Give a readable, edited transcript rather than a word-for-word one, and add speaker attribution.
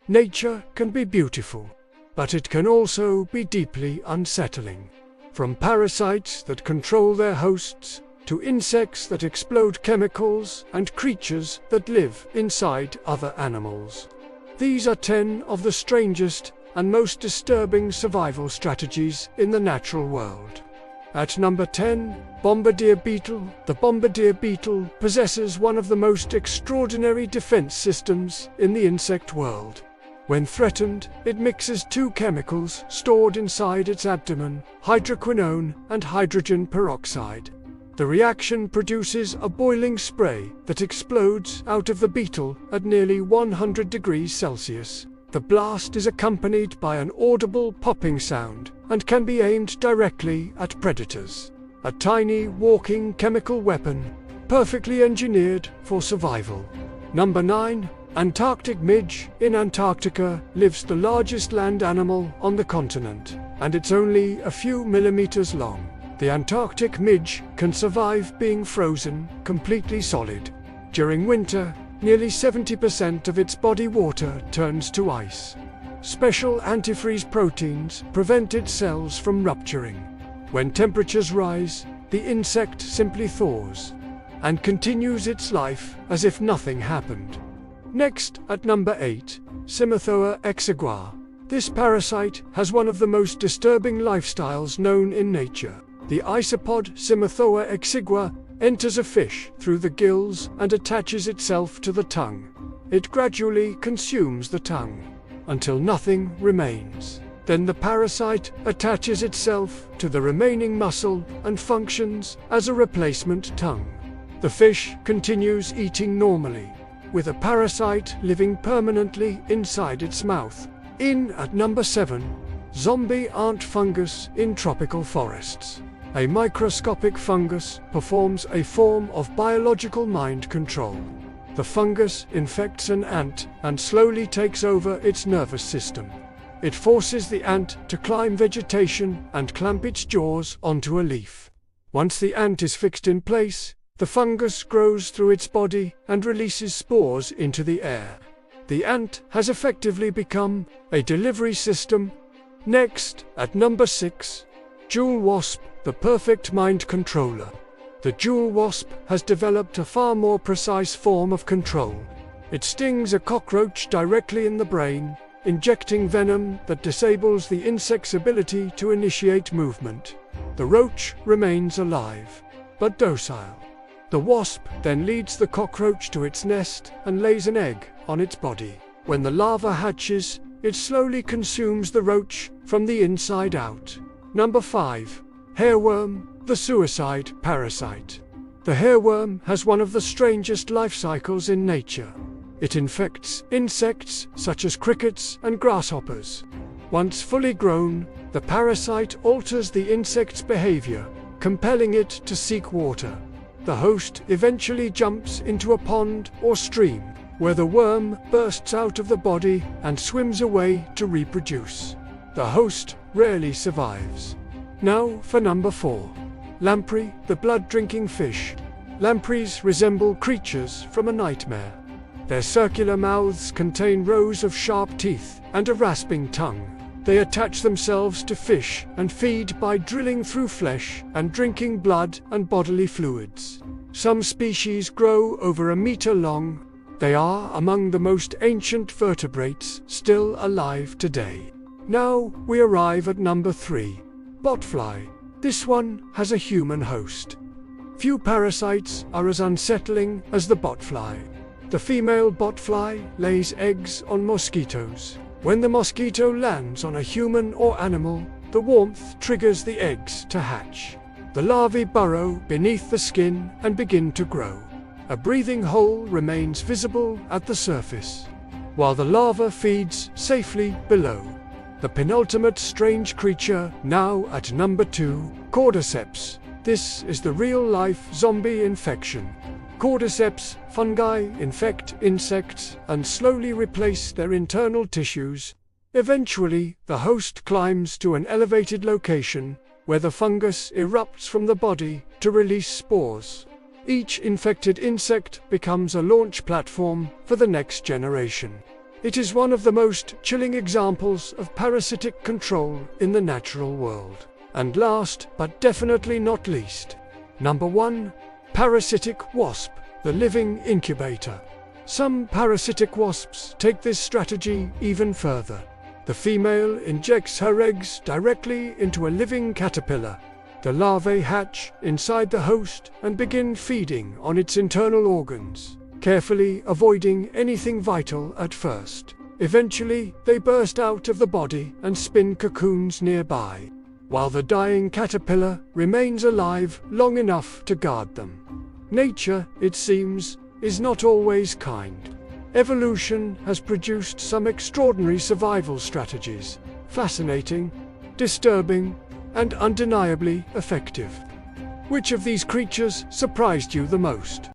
Speaker 1: Nature can be beautiful, but it can also be deeply unsettling. From parasites that control their hosts, to insects that explode chemicals, and creatures that live inside other animals. These are 10 of the strangest and most disturbing survival strategies in the natural world. At number 10, bombardier beetle. The bombardier beetle possesses one of the most extraordinary defense systems in the insect world. When threatened, it mixes two chemicals stored inside its abdomen, hydroquinone and hydrogen peroxide. The reaction produces a boiling spray that explodes out of the beetle at nearly 100 degrees Celsius. The blast is accompanied by an audible popping sound and can be aimed directly at predators. A tiny walking chemical weapon, perfectly engineered for survival. Number 9. Antarctic midge. In Antarctica lives the largest land animal on the continent, and it's only a few millimeters long. The Antarctic midge can survive being frozen completely solid. During winter, nearly 70% of its body water turns to ice. Special antifreeze proteins prevent its cells from rupturing. When temperatures rise, the insect simply thaws and continues its life as if nothing happened. Next, at number 8, Cimothoa exigua. This parasite has one of the most disturbing lifestyles known in nature. The isopod Cimothoa exigua enters a fish through the gills and attaches itself to the tongue. It gradually consumes the tongue until nothing remains. Then the parasite attaches itself to the remaining muscle and functions as a replacement tongue. The fish continues eating normally, with a parasite living permanently inside its mouth. In at number 7, zombie ant fungus. In tropical forests, a microscopic fungus performs a form of biological mind control. The fungus infects an ant and slowly takes over its nervous system. It forces the ant to climb vegetation and clamp its jaws onto a leaf. Once the ant is fixed in place, the fungus grows through its body and releases spores into the air. The ant has effectively become a delivery system. Next, at number 6, jewel wasp, the perfect mind controller. The jewel wasp has developed a far more precise form of control. It stings a cockroach directly in the brain, injecting venom that disables the insect's ability to initiate movement. The roach remains alive, but docile. The wasp then leads the cockroach to its nest and lays an egg on its body. When the larva hatches, it slowly consumes the roach from the inside out. Number 5. Hairworm, the suicide parasite. The hairworm has one of the strangest life cycles in nature. It infects insects such as crickets and grasshoppers. Once fully grown, the parasite alters the insect's behavior, compelling it to seek water. The host eventually jumps into a pond or stream, where the worm bursts out of the body and swims away to reproduce. The host rarely survives. Now for number 4. Lamprey, the blood-drinking fish. Lampreys resemble creatures from a nightmare. Their circular mouths contain rows of sharp teeth and a rasping tongue. They attach themselves to fish and feed by drilling through flesh and drinking blood and bodily fluids. Some species grow over a meter long. They are among the most ancient vertebrates still alive today. Now we arrive at number 3, botfly. This one has a human host. Few parasites are as unsettling as the botfly. The female botfly lays eggs on mosquitoes. When the mosquito lands on a human or animal, the warmth triggers the eggs to hatch. The larvae burrow beneath the skin and begin to grow. A breathing hole remains visible at the surface, while the larva feeds safely below. The penultimate strange creature, now at number 2, cordyceps. This is the real-life zombie infection. Cordyceps fungi infect insects and slowly replace their internal tissues. Eventually, the host climbs to an elevated location where the fungus erupts from the body to release spores. Each infected insect becomes a launch platform for the next generation. It is one of the most chilling examples of parasitic control in the natural world. And last, but definitely not least, number 1, parasitic wasp, the living incubator. Some parasitic wasps take this strategy even further. The female injects her eggs directly into a living caterpillar. The larvae hatch inside the host and begin feeding on its internal organs, carefully avoiding anything vital at first. Eventually, they burst out of the body and spin cocoons nearby, while the dying caterpillar remains alive long enough to guard them. Nature, it seems, is not always kind. Evolution has produced some extraordinary survival strategies, fascinating, disturbing, and undeniably effective. Which of these creatures surprised you the most?